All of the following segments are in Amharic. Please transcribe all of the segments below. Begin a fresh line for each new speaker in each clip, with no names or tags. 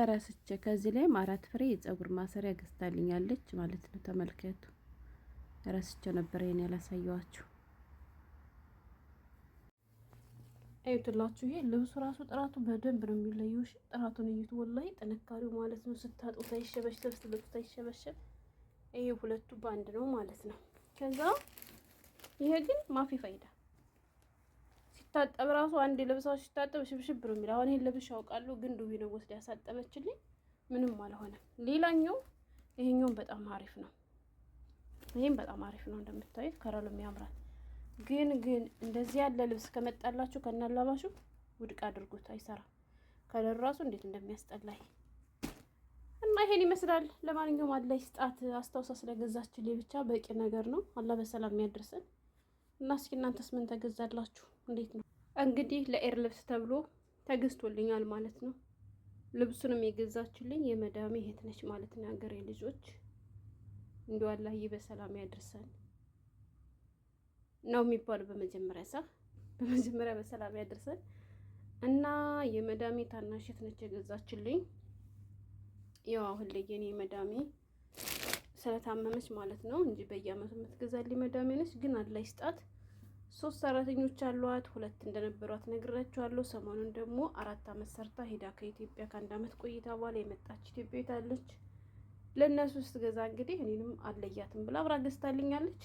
ረስቼ ከዚህ ላይም 4 ፍሬ የፀጉር ማሰሪያ ገዝታልኛለች ማለት ነው። ተመልከቱ። ረስቼ ነበር ይሄን ያላሳየዋችሁ። አይቱላችሁ ይሄ ልብሱ ራሱ ጥራቱ በደንብ ነው የሚለየው። እሺ ጥራቱን እዩት። ወላሂ ጥንካሬው ማለት ነው። ስታጡት አይሸበሸብ፣ ስትለብሱት አይሸበሸብ። ይሄ ሁለቱ ባንድ ነው ማለት ነው። ከዛ ይሄ ግን ማፊ ፋይዳ ሲታጠብ ራሱ አንድ ልብሳው ሲታጠብ ሽብሽብ ነው የሚለው። አሁን ይሄን ልብሽ ያውቃለሁ፣ ግን ዱቢ ነው ወስዳ ያሳጠበችልኝ። ምንም አልሆነም። ሌላኛው ይሄኛው በጣም አሪፍ ነው። ይሄም በጣም አሪፍ ነው። እንደምታዩት ከረሉም ያምራል። ግን እንደዚህ ያለ ልብስ ከመጣላችሁ ከናላባሹ ውድቅ አድርጉት። አይሰራም። ከለር ራሱ እንዴት እንደሚያስጠላይ እና ይሄን ይመስላል። ለማንኛውም አላህ ይስጣት። አስታውሳ ስለገዛችልኝ ብቻ በቂ ነገር ነው። አላህ በሰላም ያድርሰን። እና እስኪ እናንተስ ምን ተገዛላችሁ? እንዴት ነው? እንግዲህ ለኤር ልብስ ተብሎ ተገዝቶልኛል ማለት ነው። ልብሱንም የገዛችልኝ የመዳሜ እህት ነች ማለት ነው። ሀገሬ ልጆች እንደው አላህ በሰላም ያድርሰን ነው የሚባለው። በመጀመሪያ በሰላም ያድርሰን እና የመዳሜ ታናሽ እህት ነች የገዛችልኝ። ያው አሁን ላይ የኔ መዳሜ ስለታመመች ማለት ነው እንጂ በየአመቱ የምትገዛልኝ መዳሜ ነች። ግን አላህ ይስጣት። 3 ሰራተኞች አሏት። 2 እንደነበሯት ነግራችኋለሁ። ሰሞኑን ደግሞ 4 አመት ሰርታ ሄዳ ከኢትዮጵያ ከ1 አመት ቆይታ በኋላ የመጣች ኢትዮጵያዊት አለች። ለእነሱ ስትገዛ እንግዲህ እኔንም አለያትም ብላ አብራ ገዝታልኛለች።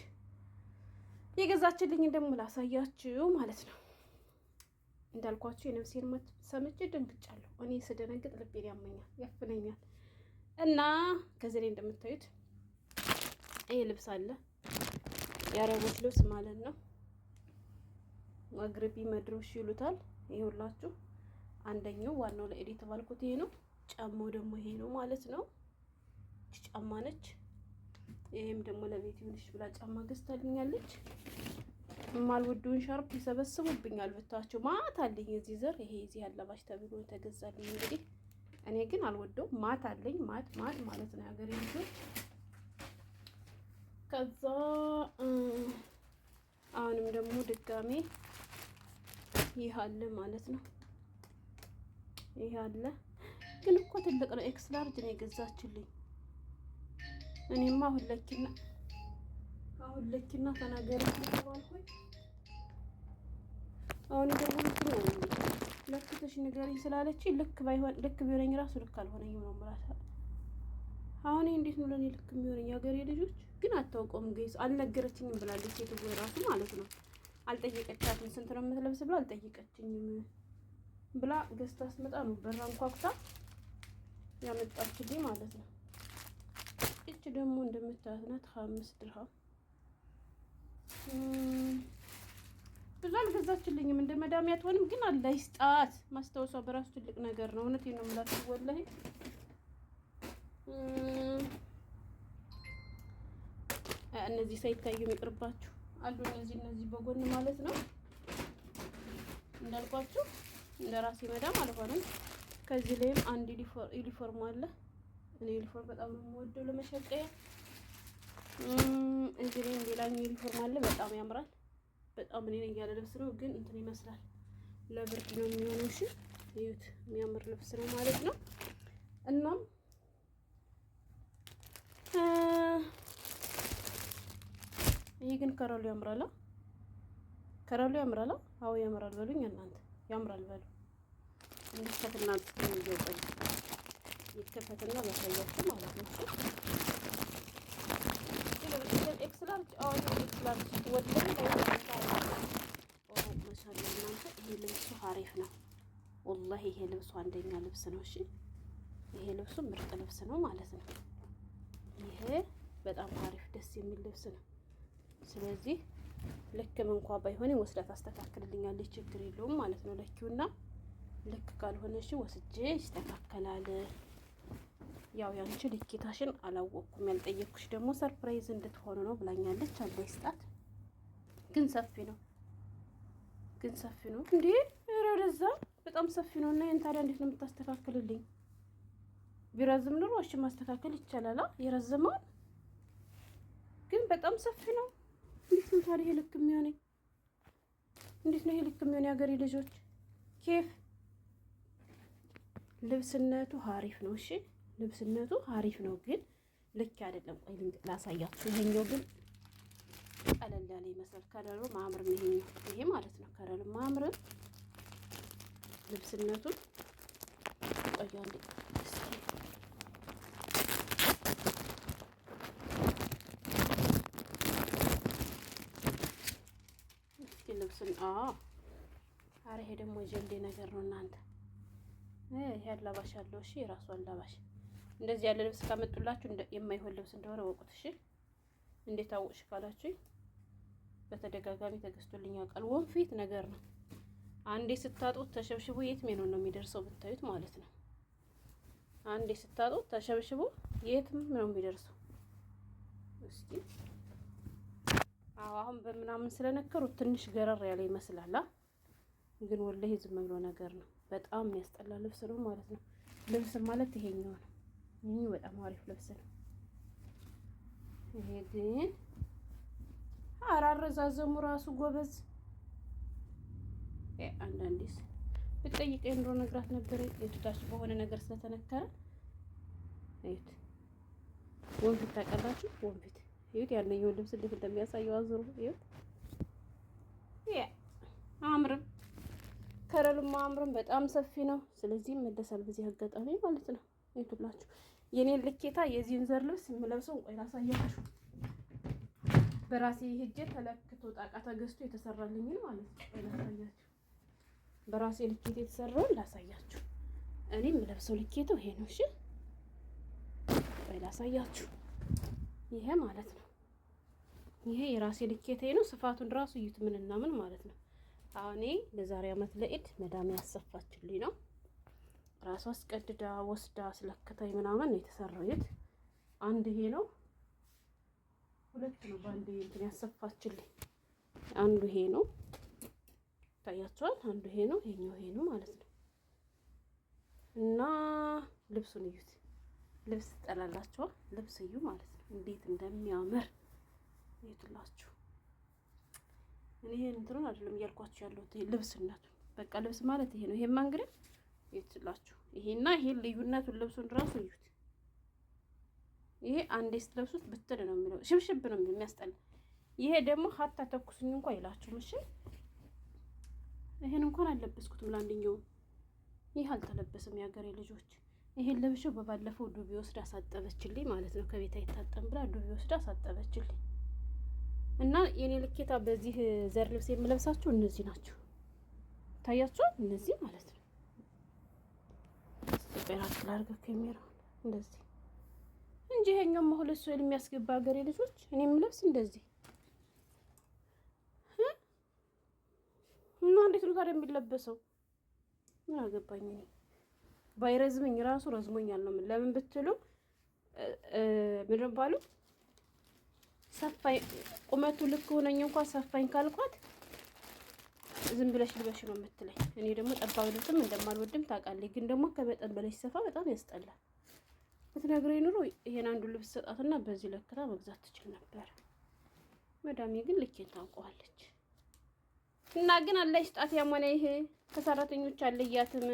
የገዛችልኝን ደግሞ ላሳያችሁ ማለት ነው። እንዳልኳችሁ የነፍሴን ሞት ሰምቼ ደንግጫለሁ። እኔ ስደነግጥ ልቤን ያመኛል፣ ያፍነኛል። እና ከዚህ ላይ እንደምታዩት ይሄ ልብስ አለ። የአረቦች ልብስ ማለት ነው። ማግረቢ መድሮሽ ይሉታል። ይሄውላችሁ አንደኛው ዋናው ለኤዲት ባልኩት ይሄ ነው። ጫማው ደግሞ ይሄ ነው ማለት ነው። ጫማ ነች። ይሄም ደግሞ ለቤት ይሁንሽ ብላ ጫማ ገዝታልኛለች። ማልወዱን ሻርፕ ይሰበስቡብኛል ብታችሁ ማት አለኝ እዚህ ዘር ይሄ እዚህ አለባሽ ተብሎ ተገዛልኝ። እንግዲህ እኔ ግን አልወደው ማት አለኝ ማት ማለት ነው ሀገሬ ልጆች። ከዛ አሁንም ደግሞ ድጋሜ ይህ አለ ማለት ነው። ይህ አለ ግን እኮ ትልቅ ነው። ኤክስ ላርጅ ነው የገዛችልኝ። እኔማ አሁን ለኪና ተናገሪ ተባልኩኝ። አሁን ደግሞ ለክተሽ ንገሪኝ ስላለች ልክ ቢሆነኝ ራሱ ልክ አልሆነኝም ነው ማለት። አሁን እንዴት ነው ለኔ ልክ የሚሆነኝ? ሀገሬ ልጆች ግን አታውቀውም ገይስ አልነገረችኝም ብላለች። ሴትዮ ራሱ ማለት ነው አልጠየቀቻትም። ስንት ነው የምትለብስ ብላ አልጠየቀችኝም ብላ ገዝታ አስመጣ ነው በራን ኳኩታ ያመጣችልኝ ማለት ነው። እቺ ደግሞ እንደምታዩት ናት 5 ድርሃም። ብዙ አልገዛችልኝም እንደ መዳም ያትሆንም ግን አላህ ይስጣት። ማስታወሷ በራሱ ትልቅ ነገር ነው። እውነቴን ነው የምላችሁ ወላሂ። እነዚህ ሳይታዩ የሚቅርባችሁ አሉ። እነዚህ በጎን ማለት ነው። እንዳልኳችሁ እንደራሴ መዳም አልሆነም። ከዚህ ላይም አንድ ዩኒፎርም አለ። እኔ ዩኒፎርም በጣም ነው የምወደው ለመሸቀያ። እዚህ ላይም ሌላኛው ዩኒፎርም አለ። በጣም ያምራል። በጣም እኔ ነኝ ያለ ልብስ ነው ግን እንትን ይመስላል ለብርድ ነው የሚሆነው። እሺ እዩት፣ የሚያምር ልብስ ነው ማለት ነው። እናም ይሄ ግን ከረሉ ያምራል። አዎ ያምራል በሉኝ እናንተ። ያምራል በሉ። እንከፈትና ይወጣል ይከፈትና ማሳያችሁ ማለት ነው። ኤክስ ላርጅ ወደኝ ማሻአላ እናንተ። ይሄ ልብሱ አሪፍ ነው ወላሂ። ይሄ ልብሱ አንደኛ ልብስ ነው። እሺ ይሄ ልብሱ ምርጥ ልብስ ነው ማለት ነው። ይሄ በጣም አሪፍ ደስ የሚል ልብስ ነው። ስለዚህ ልክም እንኳን ባይሆን ወስዳ ታስተካክልልኛለች፣ ችግር የለውም ማለት ነው። ለኪውና ልክ ካልሆነሽ ወስጄ ይስተካከላል። ያው ያንቺ ልኬታሽን አላወቅኩም፣ ያልጠየቅኩሽ ደግሞ ሰርፕራይዝ እንድትሆኑ ነው ብላኛለች። አለ ይስጣት። ግን ሰፊ ነው እንዴ! ኧረ ወደዛ በጣም ሰፊ ነው። እና ይሄን ታዲያ እንዴት ነው የምታስተካክልልኝ? ቢረዝም ኑሮ እሺ ማስተካከል ይቻላል። የረዘመውን ግን በጣም ሰፊ ነው። እንዴት ነው ታዲያ ይሄ ልክ የሚሆነኝ? እንዴት ነው ይሄ ልክ የሚሆነኝ? ሀገሬ ልጆች ኬፍ ልብስነቱ ሀሪፍ ነው። እሺ ልብስነቱ ሀሪፍ ነው፣ ግን ልክ አይደለም። ቆይ ላሳያችሁ። ይሄኛው ግን ቀለል ያለ ይመስላል። ከለሩ ማምርም ይሄኛው ይሄ ማለት ነው። ከለሩ ማምርም ልብስነቱን ቆያንዴ እስኪ ልብስን አረ ይሄ ደግሞ ጀልዴ ነገር ነው እናንተ። ይሄ አላባሽ አለው። እሺ የራሱ አላባሽ። እንደዚህ ያለ ልብስ ካመጡላችሁ የማይሆን ልብስ እንደሆነ ወቁት። እሺ እንዴት አወቅሽ ካላችሁ በተደጋጋሚ ተገዝቶልኝ ያውቃል። ወንፊት ነገር ነው። አንዴ ስታጡት ተሸብሽቦ የት ሜኖ ነው የሚደርሰው ብታዩት ማለት ነው። አንዴ ስታጡት ተሸብሽቦ የትም ነው የሚደርሰው። እስኪ አሁን በምናምን ስለነከሩት ትንሽ ገረር ያለ ይመስላል። ግን ወላሂ ዝም ብሎ ነገር ነው። በጣም የሚያስጠላ ልብስ ነው ማለት ነው። ልብስ ማለት ይሄኛው ነው። ይሄ በጣም አሪፍ ልብስ ነው። ይሄ ግን አራረዛዘሙ ራሱ ጎበዝ። አንዳንዴስ ብትጠይቀኝ እንደው ነግራት ነበር። የቱታች በሆነ ነገር ስለተነከረ እዩት። ወንፊት ታውቃላችሁ? ወንፊት እዩት። ያለየው ልብስ እንዴት እንደሚያሳየው አዙሩ እዩት። አምርም ከረሉም አምርም በጣም ሰፊ ነው። ስለዚህ መደሳል በዚህ አጋጣሚ ማለት ነው። እዩትላችሁ የኔን ልኬታ የዚህን ዘር ልብስ የምለብሰው ቆይ ላሳያችሁ። በራሴ ሄጄ ተለክቶ ጣቃ ተገዝቶ የተሰራልኝን ማለት ነው። ቆይ ላሳያችሁ። በራሴ ልኬት የተሰራውን ላሳያችሁ። እኔ የምለብሰው ልኬቱ ይሄ ነው። እሺ ቆይ ላሳያችሁ። ይሄ ማለት ነው። ይሄ የራሴ ልኬቴ ነው። ስፋቱን ራሱ እዩት። ምንና ምን ማለት ነው። አሁን ለዛሬ አመት ለኢድ መዳም ያሰፋችልኝ ነው። ራሷ አስቀድዳ ወስዳ ስለከታይ ምናምን ነው የተሰራው። የት አንድ ይሄ ነው፣ ሁለት ነው ባንዴ እንትን ያሰፋችልኝ። አንዱ ይሄ ነው ታያችኋል። አንዱ ይሄ ነው፣ ይሄኛው ይሄ ነው ማለት ነው። እና ልብሱን እዩት። ልብስ ጠላላችኋል። ልብስ እዩ ማለት ነው እንዴት እንደሚያምር ይትላችሁ። እኔ ይሄን እንትሩን አይደለም እያልኳችሁ ያለሁት ልብስነቱ። በቃ ልብስ ማለት ይሄ ነው። ይሄማ እንግዲህ ይትላችሁ ይሄና ይሄ ልዩነቱን ልብሱን ራሱ እዩት። ይሄ አንዴ ስትለብሱት ብትል ነው የሚለው፣ ሽብሽብ ነው የሚያስጠላ። ይሄ ደግሞ ሀታ ተኩሱኝ እንኳን አይላችሁም። እሺ ይሄን እንኳን አልለበስኩትም። ለአንደኛው ይሄ አልተለበሰም። የሀገሬ ልጆች ይሄን ለብሼው በባለፈው ዱቢ ወስዳ አሳጠበችልኝ ማለት ነው። ከቤት አይታጠም ብላ ዱቢ ወስዳ አሳጠበችልኝ። እና የኔ ልኬታ በዚህ ዘር ልብስ የምለብሳችሁ እነዚህ ናቸው። ታያችኋል። እነዚህ ማለት ነው። በራስ ላርገው ከሚራው እንደዚህ እንጂ ይሄኛው ሁለት ሰው የሚያስገባ ሀገሬ ልጆች እኔ የምለብስ እንደዚህ እና እንዴት ነው ታዲያ የሚለበሰው? ምን አገባኝ እኔ። ባይረዝመኝ ራሱ ረዝሞኛል ነው። ለምን ብትሉ ምንድን ባሉ ሰፋኝ ቁመቱ ልክ ሆነኝ እንኳን ሰፋኝ ካልኳት ዝም ብለሽ ልበሽ ነው የምትለኝ። እኔ ደግሞ ጠባብ ልብስም እንደማልወድም ታውቃለች። ግን ደግሞ ከመጠን በላይ ሲሰፋ በጣም ያስጠላል። ብትነግረኝ ኑሮ ይሄን አንዱ ልብስ ሰጣትና በዚህ ለክታ መግዛት ትችል ነበር። መዳሜ ግን ልኬን ታውቀዋለች። እና ግን አላህ ይስጣት ያሞነ ይሄ ከሰራተኞች አለያትም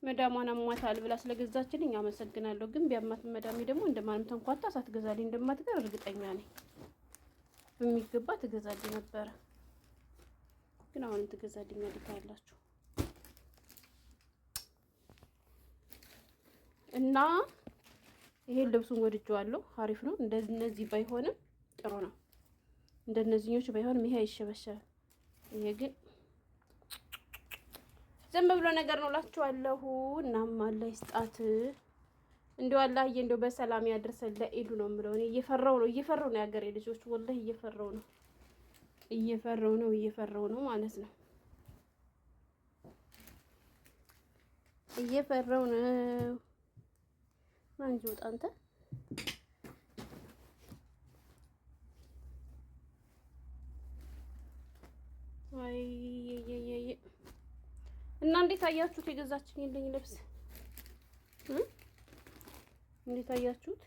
መዳሟን አሟታል ብላ ስለገዛችልኝ አመሰግናለሁ። ግን ቢያማት መዳሜ ደግሞ እንደማንም ተንኳታ ሳትገዛልኝ እንደማትቀር እርግጠኛ ነኝ። በሚገባ ትገዛልኝ ነበረ። ግን አሁንም ትገዛልኛለች ታያላችሁ። እና ይሄ ልብሱን ወድጄዋለሁ። አሪፍ ነው። እንደነዚህ ባይሆንም ጥሩ ነው። እንደነዚህኞች ባይሆንም ይሄ አይሸበሸብም። ይሄ ግን ዝም ብሎ ነገር ነው እላችኋለሁ። እናም አላህ ይስጣት። እንደው አላህዬ እንደው በሰላም ያድርሰን ለኢዱ ነው የምለው። እኔ እየፈራው ነው የሀገሬ ልጆች ወላሂ እየፈራው ነው ማለት ነው። እየፈራው ነው ማንጆ ጣንተ አይ እና እንዴት አያችሁት? የገዛችኝልኝ ልብስ እንዴት አያችሁት?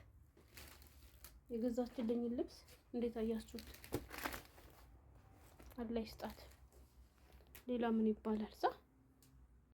የገዛችልኝ ልብስ እንዴት አያችሁት? አላህ ይስጣት። ሌላ ምን ይባላል?